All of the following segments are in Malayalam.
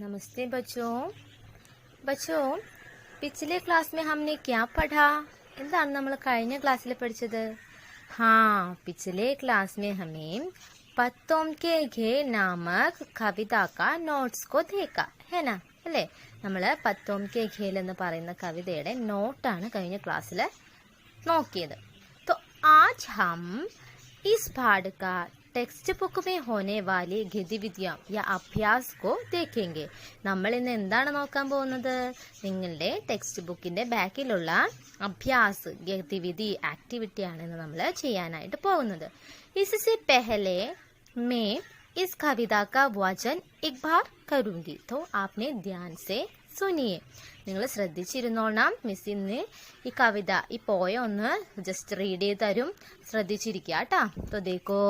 नमस्ते बच्चों पिछले क्लास में हमने क्या पढ़ा എന്താണ് നമ്മൾ കഴിഞ്ഞ ക്ലാസ്സിൽ പഠിച്ചത് हाँ पिछले क्लास में हमें पत्तों के घेर नामक कविता का नोट्स को देखा है ना അല്ലേ നമ്മൾ പത്തോം കെ ഖേൽ എന്ന് പറയുന്ന കവിതയുടെ നോട്ടാണ് കഴിഞ്ഞ ക്ലാസ്സിൽ നോക്കിയത് तो आज हम इस पाठ का ടെക്സ്റ്റ് ബുക്ക് में होने वाली ഗതിവിദ്യ या अभ्यास को देखेंगे നമ്മൾ ഇന്ന് എന്താണ് നോക്കാൻ പോകുന്നത് നിങ്ങളുടെ ടെക്സ്റ്റ് ബുക്കിന്റെ ബാക്കിലുള്ള അഭ്യാസ് ഗതിവിധി ആക്ടിവിറ്റി ആണ് ഇന്ന് നമ്മൾ ചെയ്യാനായിട്ട് പോകുന്നത് इससे पहले मैं इस कविता का वाचन एक बार करूंगी तो आपने ध्यान से सुनिए നിങ്ങൾ ശ്രദ്ധിച്ചിരുന്നോണം മിസ് ഇന്ന് ഈ കവിത ഈ പോയ ഒന്ന് ജസ്റ്റ് റീഡ് ചെയ്ത് തരും ശ്രദ്ധിച്ചിരിക്കുക ട്ടാ तो देखो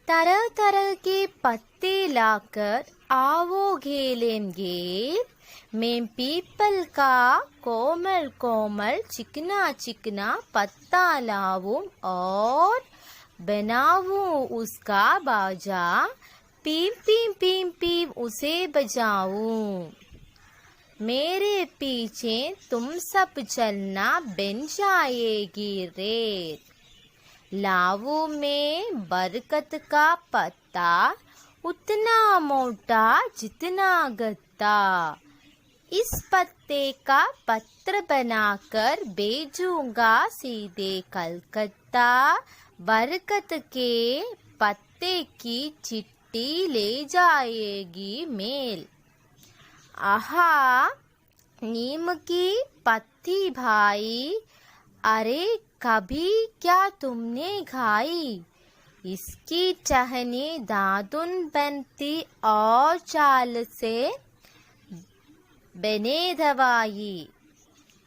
तरह तरह के पत्ते लाकर आवो घेलेंगे मैं पीपल का कोमल कोमल चिकना चिकना पत्ता लाऊं और बनाऊं उसका बाजा पीम पीम पीम पीम उसे बजाऊं मेरे पीछे तुम सब चलना बन जाएगी रेत लावू में बरकत का पत्ता उतना मोटा जितना गत्ता इस पत्ते का पत्र बनाकर भेजूंगा सीधे कलकत्ता बरकत के पत्ते की चिट्ठी ले जाएगी मेल आहा नीम की पत्ती भाई अरे कभी क्या तुमने खाई इसकी टहनी दादुन बनती और चाल से बने दवाई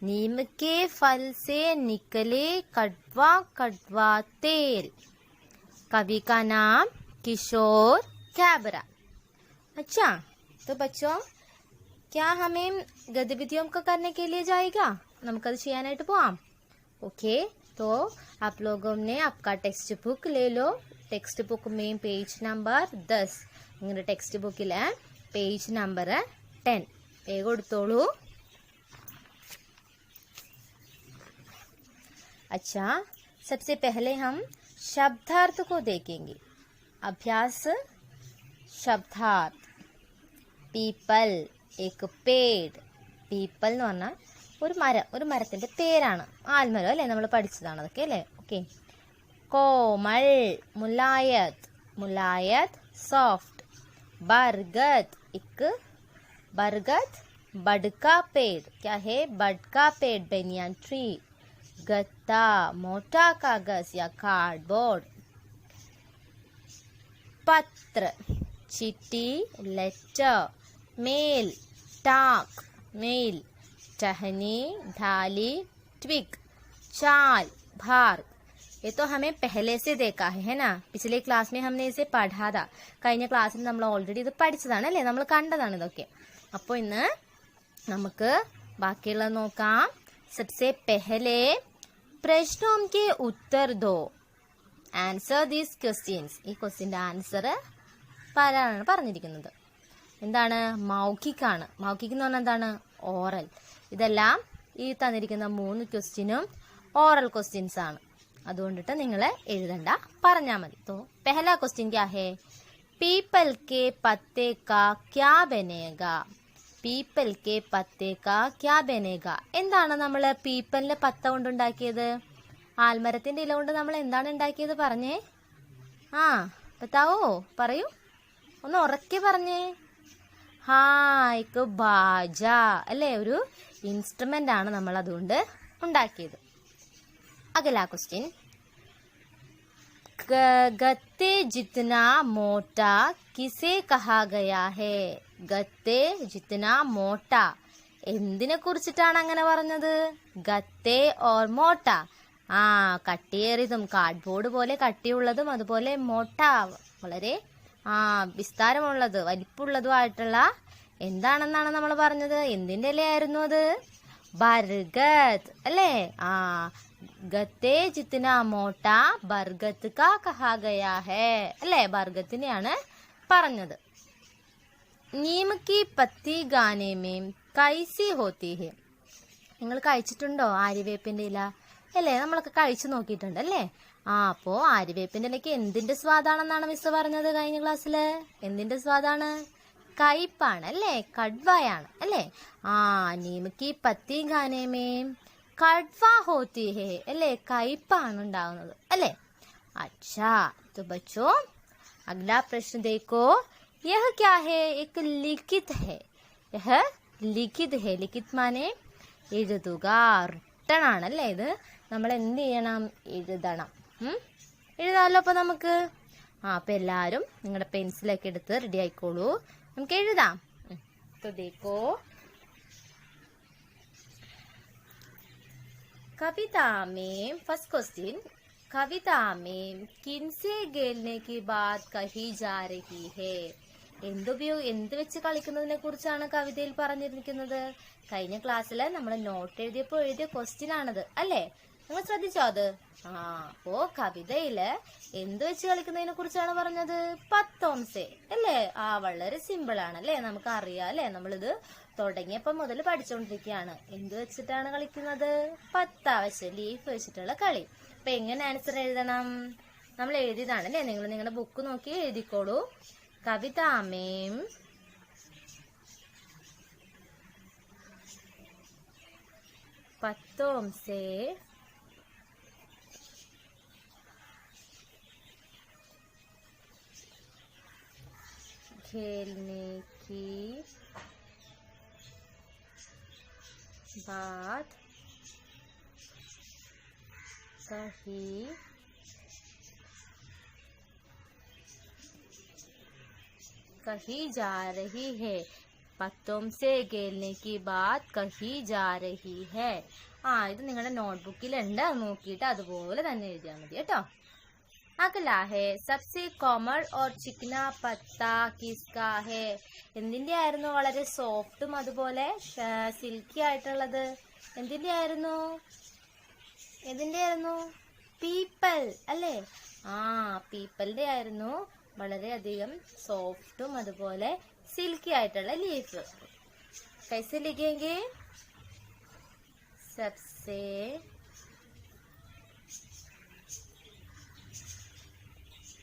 नीम के फल से निकले कड़वा कड़वा तेल कवि का नाम किशोर कैबरा अच्छा तो बच्चों क्या हमें गतिविधियों को करने के लिए जाएगा നമുക്കത് ചെയ്യാനായിട്ട് പോവാം ओके तो आप लोगों ने आपका टेक्स्ट बुक ले लो टेक्स्ट बुक में पेज नंबर 10 നിങ്ങളുടെ ടെക്സ്റ്റ് ബുക്കിലെ പേജ് നമ്പർ 10 വേഗം എടുത്തോളൂ अच्छा सबसे पहले हम शब्दार्थ को देखेंगे अभ्यास शब्दार्थ पीपल एक पेड़ पीपल എന്ന് പറഞ്ഞാൽ ഒരു മരത്തിന്റെ പേരാണ് ആൽമരം അല്ലേ നമ്മൾ പഠിച്ചതാണ് അതൊക്കെ അല്ലേ ഓക്കെ കോമൾ മുലായത് മുലായത് സോഫ്റ്റ് ബർഗद एक बरगद बड़ का पेड़ क्या है बड़ का पेड़ बनियान ट्री गत्ता मोटा कागज या कार्डबोर्ड पत्र चिट्ठी लेटर मेल टाक मेल टहनी ढाली ट्विग चाल भार ये तो हमें पहले से देखा है ना पिछले क्लास में हमने इसे പഠാ था കഴിഞ്ഞ ക്ലാസ്സിൽ നമ്മൾ ഓൾറെഡി ഇത് പഠിച്ചതാണ് അല്ലേ നമ്മൾ കണ്ടതാണ് ഇതൊക്കെ അപ്പോൾ ഇന്ന് നമുക്ക് ബാക്കിയുള്ളത് നോക്കാം सबसे पहले प्रश्नों के उत्तर दो ആൻസർ ദീസ് ക്വസ്റ്റ്യൻസ് ഈ ക്വസ്റ്റ്യന്റെ ആൻസർ പറയാനാണ് പറഞ്ഞിരിക്കുന്നത് എന്താണ് മൗഖികാണ് മൗഖിക് എന്ന് പറഞ്ഞാൽ എന്താണ് ഓറൽ ഇതെല്ലാം ഈ തന്നിരിക്കുന്ന 3 ക്വസ്റ്റ്യനും ഓറൽ ക്വസ്റ്റ്യൻസ് ആണ് അതുകൊണ്ടിട്ട് നിങ്ങൾ എഴുതണ്ട പറഞ്ഞാൽ മതി तो पहला क्वेश्चन क्या है पीपल के पत्ते का क्या बनेगा पीपल के पत्ते का क्या बनेगा എന്താണ് നമ്മൾ പീപ്പലിന്റെ പത്ത കൊണ്ട് ഉണ്ടാക്കിയത് ആൽമരത്തിന്റെ ഇല കൊണ്ട് നമ്മൾ എന്താണ് ഉണ്ടാക്കിയത് പറഞ്ഞേ ആ बताओ പറയൂ ഒന്ന് ഉറക്കെ പറഞ്ഞേ ഹായ് ബാജ അല്ലേ ഒരു ഇൻസ്ട്രുമെന്റ് ആണ് നമ്മൾ അതുകൊണ്ട് ഉണ്ടാക്കിയത് अगला क्वेश्चन गत्ते जितना मोटा किसे कहा गया है गत्ते जितना मोटा എന്തിനെ കുറിച്ചിട്ടാണ് അങ്ങനെ പറഞ്ഞത് ഗത്തെ ഓർ മോട്ട ആ കട്ടിയേറിയതും കാർഡ്ബോർഡ് പോലെ കട്ടിയുള്ളതും അതുപോലെ മോട്ട വളരെ വിസ്താരമുള്ളത് വലിപ്പമുള്ളതുമായിട്ടുള്ള എന്താണെന്നാണ് നമ്മൾ പറഞ്ഞത് എന്തിന്റെ ഇലയായിരുന്നു അത് ബർഗത് അല്ലേ ഗത്തെ ജിतना मोटा बरगद का कहा गया है അല്ലേ ബർഗത്തിനെയാണ് പറഞ്ഞത് नीम की पत्ती गाने में कैसी होती है? നിങ്ങൾ കഴിച്ചിട്ടുണ്ടോ ആര്യവേപ്പിന്റെ ഇല? അല്ലേ, നമ്മളൊക്കെ കഴിച്ചു നോക്കിയിട്ടുണ്ട് അല്ലേ? അപ്പോ ആര്യവേപ്പിന്റെ ഇലയ്ക്ക് എന്തിന്റെ സ്വാദാണെന്നാണ് മിസ് പറഞ്ഞത് കഴിഞ്ഞ ക്ലാസ്സില്? എന്തിന്റെ സ്വാദാണ്? കയ്പാണ് അല്ലേ, കഡ്വായാണ് അല്ലേ? നീമക്കി പത്തി ഗാനേമേ കഡ്വ ഹോത്തി ഹേ അല്ലേ, കയ്പാണ് ഉണ്ടാകുന്നത് അല്ലേ? अच्छा तो बच्चों अगला प्रश्न देखो, यह क्या है? एक लिखित है. यह लिखित है. लिखित माने എഴുതുക, റിട്ടൺ ആണല്ലേ ഇത്. നമ്മൾ എന്ത് ചെയ്യണം? എഴുതണം. എഴുതാമല്ലോ അപ്പൊ നമുക്ക്. അപ്പൊ എല്ലാരും നിങ്ങളുടെ പെൻസിലൊക്കെ എടുത്ത് റെഡി ആയിക്കോളൂ, നമുക്ക് എഴുതാം. तो देखो, कविता में फर्स्ट क्वेश्चन, कविता में किनसे खेलने की बात कही जा रही है? എന്ത് വെച്ച് കളിക്കുന്നതിനെ കുറിച്ചാണ് കവിതയിൽ പറഞ്ഞിരിക്കുന്നത്? കഴിഞ്ഞ ക്ലാസ്സിൽ നമ്മൾ നോട്ട് എഴുതിയപ്പോൾ എഴുതിയ ക്വസ്റ്റ്യൻ ആണത് അല്ലേ? നിങ്ങൾ ശ്രദ്ധിച്ചോ അത്? അപ്പോ കവിതയില് എന്ത് വെച്ച് കളിക്കുന്നതിനെ കുറിച്ചാണ് പറഞ്ഞത്? പത്തോംസെ അല്ലേ? വളരെ സിമ്പിൾ ആണ് അല്ലേ, നമുക്ക് അറിയാം അല്ലേ? നമ്മളിത് തുടങ്ങിയപ്പോ മുതൽ പഠിച്ചുകൊണ്ടിരിക്കുകയാണ്. എന്ത് വെച്ചിട്ടാണ് കളിക്കുന്നത്? പത്താവശ്യ ലീഫ് വെച്ചിട്ടുള്ള കളി. അപ്പൊ എങ്ങനെ ആൻസർ എഴുതണം? നമ്മൾ എഴുതിയതാണ് അല്ലേ? നിങ്ങൾ നിങ്ങളുടെ ബുക്ക് നോക്കി എഴുതിക്കോളൂ. कविता में पत्तों से खेलने की बात कही जा रही है. പത്തോं से खेलने की बात कही जा रही है. ഇത് നിങ്ങളുടെ നോട്ട്ബുക്കിലുണ്ട്, അത് നോക്കിയിട്ട് അതുപോലെ തന്നെ എഴുതിയാൽ മതി കേട്ടോ. अगला है, सबसे कोमल और चिकना पत्ता किसका है? എന്തിന്റെ ആയിരുന്നു വളരെ സോഫ്റ്റും അതുപോലെ സിൽക്കി ആയിട്ടുള്ളത്? എന്തിന്റെ ആയിരുന്നു? പീപ്പൽ അല്ലേ? പീപ്പലിന്റെ ആയിരുന്നു വളരെയധികം സോഫ്റ്റും അതുപോലെ സിൽക്കി ആയിട്ടുള്ള ലീഫ്. कैसे लिखेंगे? सबसे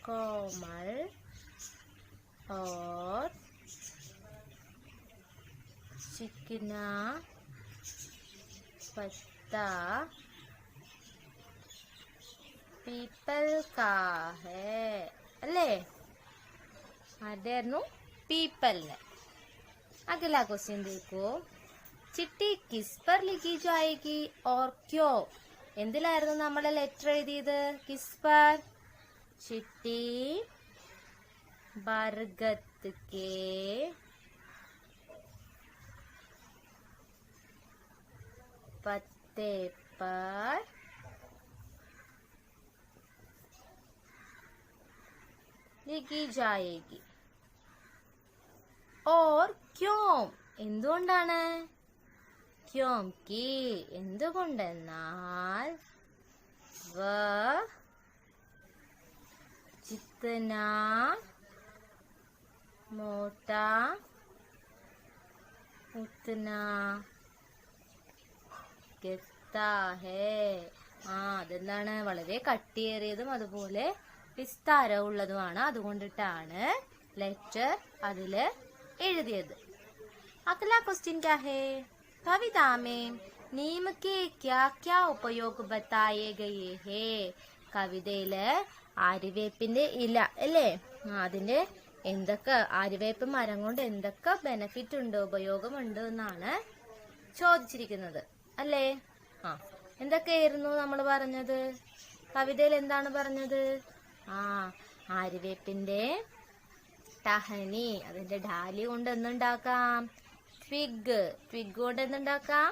कोमल और चिकना पत्ता पीपल का है अल्ले? आदेरनु पीपल. अगला क्वेश्चन देखो, चिट्ठी किस पर लिखी जाएगी और क्यों? എന്തിലായിരുന്നു നമ്മൾ ലെറ്റർ എഴുതിയത്? കിസ് पर. चिट्ठी बरगद के पत्ते पर लिखी जाएगी. और क्यों? എന്തുകൊണ്ടാണ്? क्योंकि എന്തുകൊണ്ടെന്നാൽ वह जितना मोटा उतना गहरा है. അതെന്താണ്? വളരെ കട്ടിയേറിയതും അതുപോലെ വിസ്താരമുള്ളതുമാണ്. അതുകൊണ്ടിട്ടാണ് ലെറ്റർ അതില് എഴുതിയത്. अगला क्वेश्चन क्या है? कविता में नीम के क्या क्या उपयोग बताए गए हैं? കവിതയില് ആര്യവേപ്പിന്റെ ഇല അല്ലേ, അതിന്റെ എന്തൊക്കെ, ആര്യവേപ്പ് മരം കൊണ്ട് എന്തൊക്കെ ബെനഫിറ്റ് ഉണ്ട്, ഉപയോഗമുണ്ട് എന്നാണ് ചോദിച്ചിരിക്കുന്നത് അല്ലേ? എന്തൊക്കെയായിരുന്നു നമ്മൾ പറഞ്ഞത്? കവിതയിൽ എന്താണ് പറഞ്ഞത്? ആര്യവേപ്പിന്റെ ടഹനി, അതിന്റെ ഡാലി കൊണ്ട് എന്തുണ്ടാക്കാം? ട്വിഗ് കൊണ്ട് എന്തുണ്ടാക്കാം?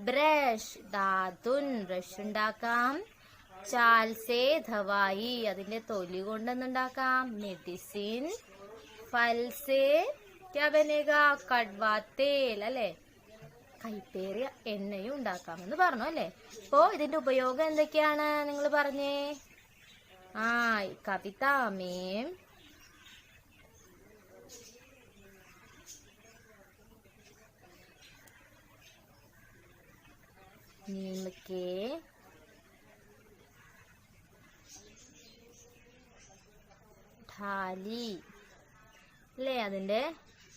ബ്രഷ്, ദാതുൻ ബ്രഷ് ഉണ്ടാക്കാം. ചാൽ സേ ദവായി, അതിന്റെ തൊലി കൊണ്ട് എന്തുണ്ടാക്കാം? മെഡിസിൻ. ഫൽ സേ ക്യാ ബനേഗാ? കഡ്വാ തേൽ അല്ലെ, കൈപ്പേറിയ എണ്ണയും ഉണ്ടാക്കാമെന്ന് പറഞ്ഞു അല്ലെ? അപ്പോ ഇതിന്റെ ഉപയോഗം എന്തൊക്കെയാണ് നിങ്ങൾ പറഞ്ഞേ? കവിതാ में नीम के ढाली അല്ലേ അതിന്റെ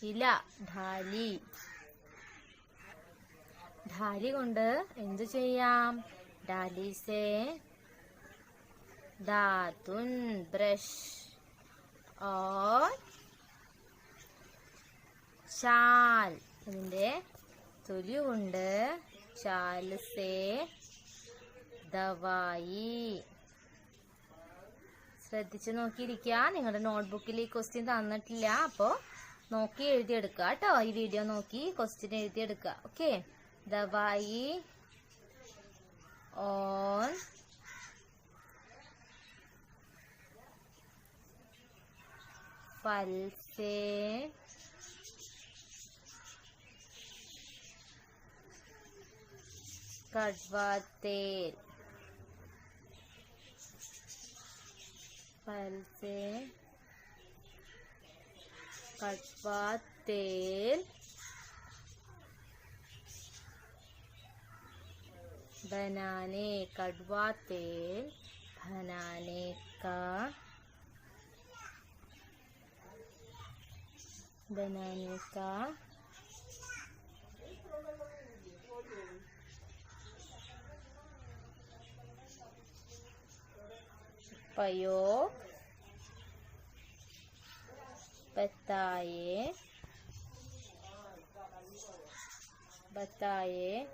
ഇല ढाली ढाली കൊണ്ട് എന്ത് ചെയ്യാം ढाली से दातुन ब्रश और चाल അതിന്റെ തൊലി കൊണ്ട് चाल से दवाई ശ്രദ്ധിച്ച് നോക്കിയിരിക്കുക നിങ്ങളുടെ നോട്ട്ബുക്കിൽ ഈ ക്വസ്റ്റ്യൻ തന്നിട്ടില്ല അപ്പോൾ നോക്കി എഴുതിയെടുക്കുക കേട്ടോ ഈ വീഡിയോ നോക്കി ക്വസ്റ്റ്യൻ എഴുതിയെടുക്കുക ഓക്കെ ദവായി ഓൺ फल से कड़वा तेल फल से कड़वा तेल बनाने कड़वा तेल बनाने का उपयोग बताए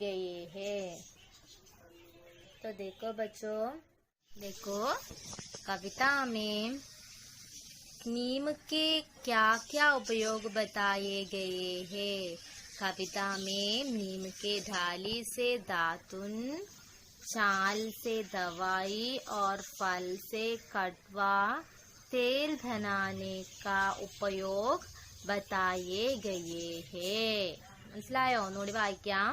गए हैं। तो देखो बच्चों देखो कविता में नीम के क्या क्या उपयोग बताए गए हैं। कविता में नीम के ढाली से दातुन चाल से दवाई और फल से कड़वा तेल बनाने का उपयोग बताए गए हैं। മനസ്സിലായോ ഒന്നുകൂടി വായിക്കാം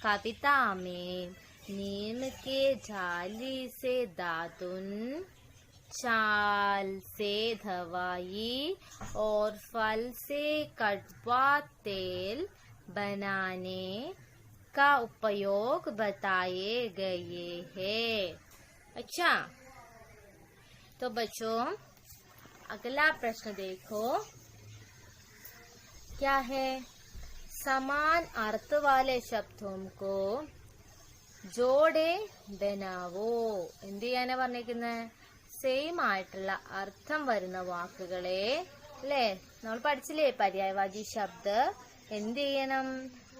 कविता में नीम के ढाली से दातुन चाल से दवाई और फल से कड़वा तेल बनाने का उपयोग बताए गए हैं। अच्छा तो बच्चों अगला प्रश्न देखो क्या है समान अर्थ वाले शब्दों को जोड़े बनावो എന്ത് ചെയ്യാനാ പറഞ്ഞിരിക്കുന്നത് സെയിം ആയിട്ടുള്ള അർത്ഥം വരുന്ന വാക്കുകളെ അല്ലേ നമ്മൾ പഠിച്ചില്ലേ പര്യായവാചി ശബ്ദ എന്ത് ചെയ്യണം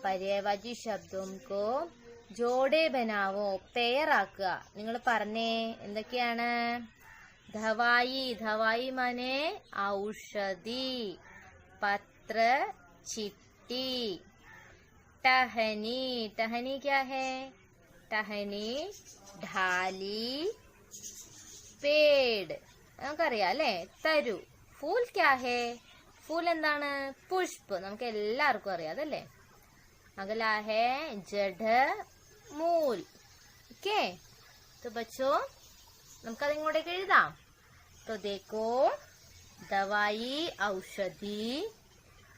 പര്യായവാചി ശബ്ദംകോ ജോഡേ ബനാവോ പെയറാക്കുക നിങ്ങൾ പറഞ്ഞേ എന്തൊക്കെയാണ് ധവായി ധവായി മാനെ ഔഷധി പത്ര चिट्टी टहनी टहनी क्या है टहनी ढाली पेड़ നമുക്കറിയാം അല്ലേ തരു ഫൂൽ क्या है फूल എന്താണ് പുഷ്പ നമുക്ക് എല്ലാവർക്കും അറിയാം അതല്ലേ अगला है जड़ मूल ओके तो बच्चों നമുക്കത് ഇങ്ങോട്ടേക്ക് എഴുതാം तो देखो दवाई औषधि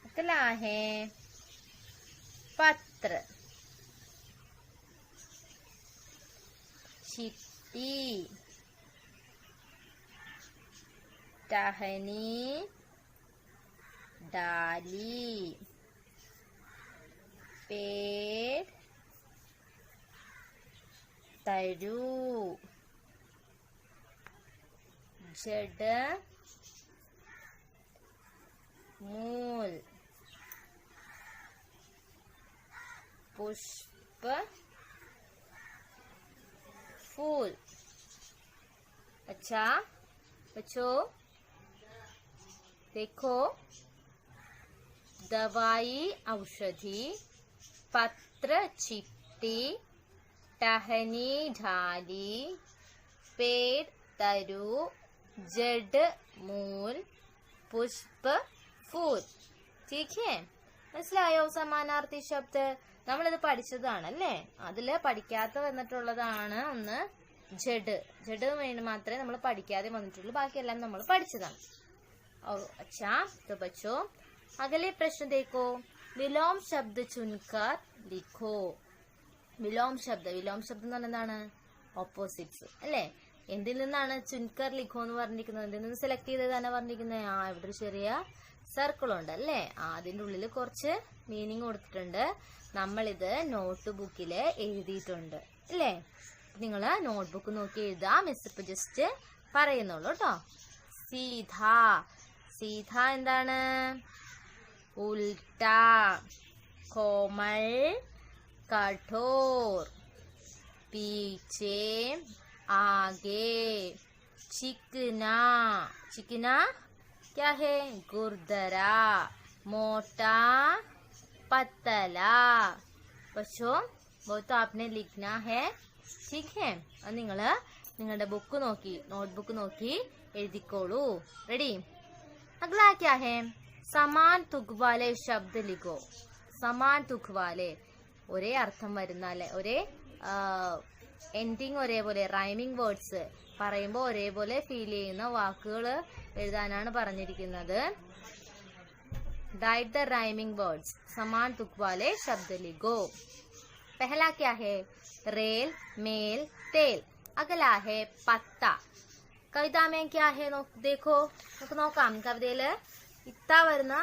अगला है पत्र चिट्टी टहनी डाली पेड़ तरु जड़ मूल पुष्प फूल अच्छा बच्चों देखो दवाई औषधि पत्र चिट्टी टहनी ढाली पेड़ तरु जड़ मूल पुष्प फूल ठीक है മനസ്സിലായോ സമാനാർത്ഥി ശബ്ദ നമ്മളിത് പഠിച്ചതാണല്ലേ അതില് പഠിക്കാത്ത വന്നിട്ടുള്ളതാണ് ഒന്ന് ജഡ് ജഡ് വേണ്ടി മാത്രമേ നമ്മൾ പഠിക്കാതെ വന്നിട്ടുള്ളൂ ബാക്കിയെല്ലാം നമ്മൾ പഠിച്ചതാണ് अच्छा तो बच्चों अगले प्रश्न देखो വിലോം ശബ്ദ ചുൻകർ ലിഖോ. വിലോം ശബ്ദം എന്ന് പറഞ്ഞാൽ എന്താണ്? ഓപ്പോസിറ്റ്സ് അല്ലേ? എന്തിൽ നിന്നാണ് ചുൻകർ ലിഖോ എന്ന് പറഞ്ഞിരിക്കുന്നത്? എന്തിൽ നിന്ന് സെലക്ട് ചെയ്തതാണ് പറഞ്ഞിരിക്കുന്നത്? ഇവിടെ ഒരു ചെറിയ സർക്കിൾ ഉണ്ട് അല്ലേ? അതിന്റെ ഉള്ളിൽ കുറച്ച് മീനിങ് കൊടുത്തിട്ടുണ്ട്. നമ്മളിത് നോട്ട് ബുക്കില് എഴുതിയിട്ടുണ്ട് അല്ലേ? നിങ്ങള് നോട്ട്ബുക്ക് നോക്കി എഴുതാ. മിസ് ഇപ്പൊ ജസ്റ്റ് പറയുന്നുള്ളൂ കേട്ടോ. സീധ എന്താണ്? ഉൽട്ട. കോമൾ കഠോർ. പീछे आगे. चिकना क्या है? गुर्दरा. मोटा पतला. बच्चों वो तो आपने लिखना है, ठीक है? और നിങ്ങള് നിങ്ങളുടെ ബുക്ക് നോക്കി നോട്ട്ബുക്ക് നോക്കി എഴുതിക്കോളൂ. റെഡി? अगला क्या है? സമാൻ തുക് വാലെ ശബ്ദ ലിഖോ. സമാൻ തുക് വാലെ ഒരേ അർത്ഥം വരുന്ന അല്ലെ, ഒരേ എൻഡിങ് ഒരേപോലെ, റൈമിംഗ് വേർഡ്സ് പറയുമ്പോൾ ഒരേപോലെ ഫീൽ ചെയ്യുന്ന വാക്കുകൾ എഴുതാനാണ് പറഞ്ഞിരിക്കുന്നത്. Right the rhyming words. समान तुक वाले शब्द लिखो. पहला क्या है? रेल, मेल, तेल. अगला है पत्ता. कविता में क्या है? देखो നോക്കാം. കവിതയില് ഇത്ത വരുന്ന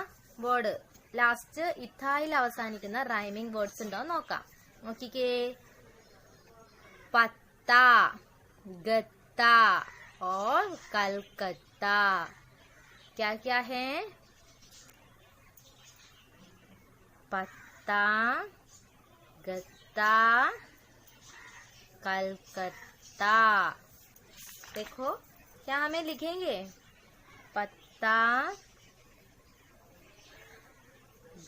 വേർഡ് ലാസ്റ്റ് ഇത്തായിൽ അവസാനിക്കുന്ന റൈമിംഗ് വേർഡ്സ് ഉണ്ടോ നോക്കാം. നോക്കിക്കേ. पत्ता, गत्ता और कलकत्ता. क्या क्या है? पत्ता, गत्ता, कलकत्ता. देखो क्या हमें लिखेंगे? पत्ता,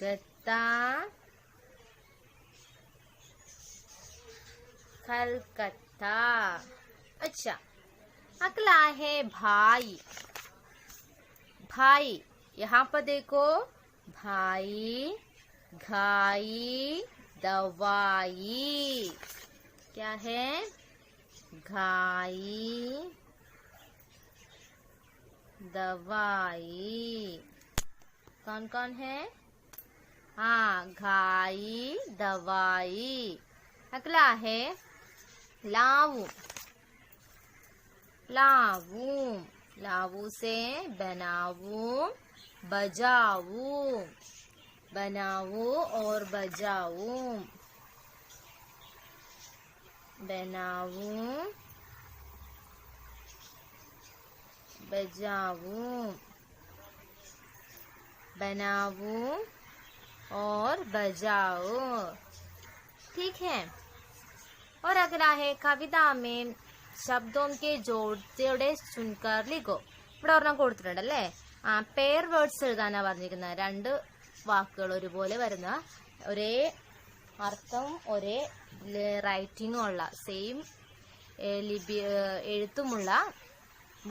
गत्ता, कलकत्ता. अच्छा, अगला है भाई. यहाँ पर देखो. भाई, घाई, दवाई. क्या है? घाई, दवाई. कौन कौन है? घाई, दवाई. अगला है लावू. लावू से बनावू, बजावू. बनावू और बजावू. बनावू, बजावू. बनावू और बजाओ. ठीक है? और अगला है कविता में ശബ്ദം കെ ജോഡിയോടെ ചുൻകർ ലിഖോ. ഇവിടെ ഒരെണ്ണം കൊടുത്തിട്ടുണ്ടല്ലേ. പെയർ വേർഡ്സ് എഴുതാനാ പറഞ്ഞിരിക്കുന്നത്. രണ്ട് വാക്കുകൾ ഒരുപോലെ വരുന്ന, ഒരേ അർത്ഥം ഒരേ റൈറ്റിംഗും ഉള്ള, സെയിം എഴുത്തുമുള്ള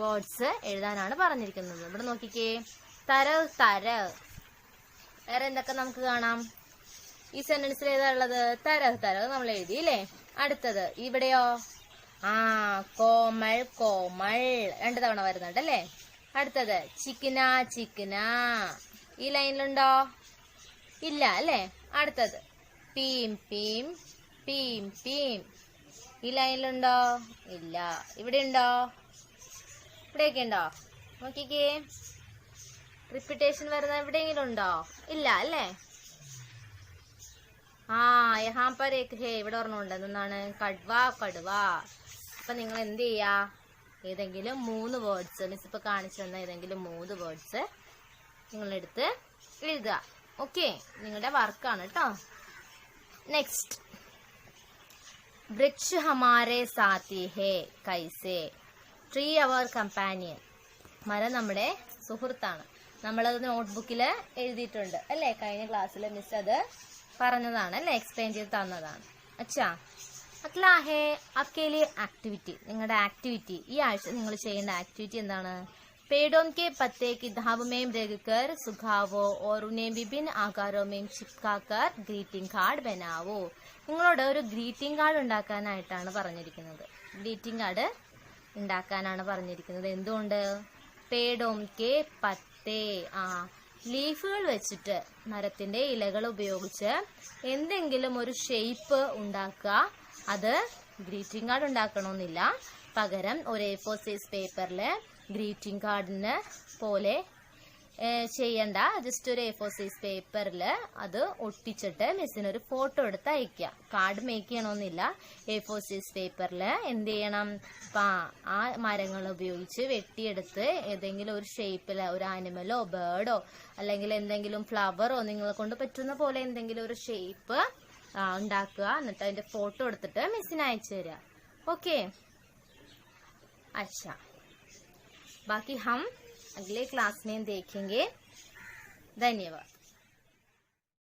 വേർഡ്സ് എഴുതാനാണ് പറഞ്ഞിരിക്കുന്നത്. ഇവിടെ നോക്കിക്കേ. തര. വേറെ എന്തൊക്കെ നമുക്ക് കാണാം? ഈ സെന്റൻസിൽ ഏതാ ഉള്ളത്? തര നമ്മൾ എഴുതി അല്ലേ? അടുത്തത് ഇവിടെയോ? കോമൾ. രണ്ടു തവണ വരുന്നുണ്ട് അല്ലേ? അടുത്തത് ചിക്കന. ഈ ലൈനിലുണ്ടോ? ഇല്ല അല്ലേ? അടുത്തത് പീം. ഈ ലൈനിലുണ്ടോ? ഇല്ല. ഇവിടെ ഉണ്ടോ? ഇവിടെയൊക്കെ ഉണ്ടോ? നോക്കിക്കേ. റിപ്പീറ്റേഷൻ വരുന്ന എവിടെയെങ്കിലും ഉണ്ടോ? ഇല്ല അല്ലേ? യഹാ പർ ഏക് ഹേ. ഇവിടെ ഒരെണ്ണമുണ്ട്. എന്താണ്? കടുവ. അപ്പൊ നിങ്ങൾ എന്ത് ചെയ്യാ? ഏതെങ്കിലും 3 വേർഡ്സ്, മിസ് ഇപ്പൊ കാണിച്ചു തന്ന ഏതെങ്കിലും 3 വേർഡ്സ് നിങ്ങളെടുത്ത് എഴുതുക. ഓക്കെ, നിങ്ങളുടെ വർക്കാണ് കേട്ടോ. നെക്സ്റ്റ്, വൃക്ഷ ഹമാരെ സാത്തി ഹേ കൈസേ. ട്രീ അവർ കമ്പാനിയൻ. മരം നമ്മുടെ സുഹൃത്താണ്. നമ്മളത് നോട്ട്ബുക്കില് എഴുതിയിട്ടുണ്ട് അല്ലേ? കഴിഞ്ഞ ക്ലാസ്സിൽ മിസ് അത് പറഞ്ഞതാണ് അല്ലേ? എക്സ്പ്ലെയിൻ ചെയ്ത് തന്നതാണ്. അച്ഛാ, അഗ്ലാ ഹേ ആപ്കെ ലിയെ ആക്ടിവിറ്റി. നിങ്ങളുടെ ആക്ടിവിറ്റി, ഈ ആഴ്ച നിങ്ങൾ ചെയ്യേണ്ട ആക്ടിവിറ്റി എന്താണ്? पेड़ों के पत्ते की धाब में रखकर सुखावो और उन्हें विभिन्न आकारों में चिपकाकर ഗ്രീറ്റിംഗ് കാർഡ് बनावो. നിങ്ങളോട് ഒരു ഗ്രീറ്റിംഗ് കാർഡ് ഉണ്ടാക്കാനായിട്ടാണ് പറഞ്ഞിരിക്കുന്നത്. ഗ്രീറ്റിംഗ് കാർഡ് ഉണ്ടാക്കാനാണ് പറഞ്ഞിരിക്കുന്നത്. എന്തുകൊണ്ട്? പേടോം കെ പത്തേ. ലീഫുകൾ വെച്ചിട്ട് മരത്തിന്റെ ഇലകൾ ഉപയോഗിച്ച് എന്തെങ്കിലും ഒരു ഷേപ്പ് ഉണ്ടാക്കുക. അത് ഗ്രീറ്റിംഗ് കാർഡ് ഉണ്ടാക്കണമെന്നില്ല. പകരം ഒരു A4 സൈസ് പേപ്പറിൽ ഗ്രീറ്റിംഗ് കാർഡിന് പോലെ ചെയ്യണ്ട. ജസ്റ്റ് ഒരു A4 സൈസ് പേപ്പറിൽ അത് ഒട്ടിച്ചിട്ട് മിസ്സിന് ഒരു ഫോട്ടോ എടുത്ത് അയക്കുക. കാർഡ് മേക്ക് ചെയ്യണമെന്നില്ല. A4 സൈസ് പേപ്പറിൽ എന്ത് ചെയ്യണം, ആ മരങ്ങൾ ഉപയോഗിച്ച് വെട്ടിയെടുത്ത് ഏതെങ്കിലും ഒരു ഷേപ്പിൽ ഒരു ആനിമലോ ബേർഡോ അല്ലെങ്കിൽ എന്തെങ്കിലും ഫ്ലവറോ നിങ്ങളെ കൊണ്ട് പറ്റുന്ന പോലെ എന്തെങ്കിലും ഒരു ഷേപ്പ് ഉണ്ടാക്കുക. എന്നിട്ട് അതിന്റെ ഫോട്ടോ എടുത്തിട്ട് മിസ്സിന് അയച്ചു തരിക. ओके, अच्छा, बाकी हम अगले क्लास में देखेंगे. धन्यवाद.